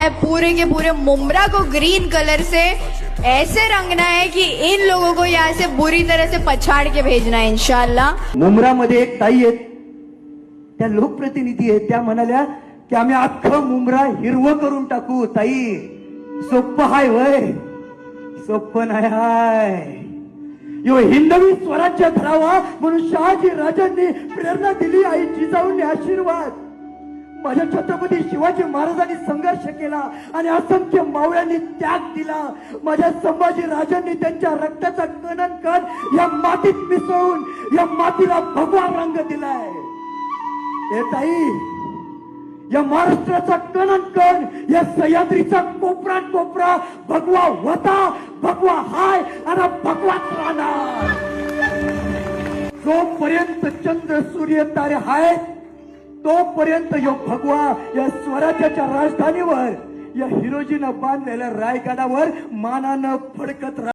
पूरे के पूरे मुमरा को ग्रीन कलर से ऐसे रंगना है कि इन लोगों को यहाँ से बुरी तरह से पछाड़ के भेजना है इंशाल्लाह। मुमरा मध्ये एक ताई आहेत, त्या लोकप्रतिनिधी आहेत, त्या म्हणाल्या की आम्ही अख्खं मुमरा हिरवं करून टाकू. ताई सोप्पं हाय वय, सोप्पं नाही हाय. यो हिंदवी स्वराज्य धरावा म्हणून शहाजी राजांनी प्रेरणा दिली. आई जिजाऊंनी आशीर्वाद. माझ्या छत्रपती शिवाजी महाराजांनी संघर्ष केला आणि असंख्य मावळ्यांनी त्याग दिला. माझ्या संभाजी राजांनी त्यांच्या रक्ताचा कणन कण या मातीत मिसळून या मातीला भगवा रंग दिलाय. हे ताई, या महाराष्ट्राचा कणन कण, या सह्याद्रीचा कोपरा कोपरा भगवा होता, भगवा हाय आणि भगवाच राहणार. जोपर्यंत चंद्र सूर्य तारे हाय तोपर्यंत यो भगवा या स्वराज्याच्या राजधानीवर, या हिरोजीनं बांधलेल्या रायगडावर मानानं फडकत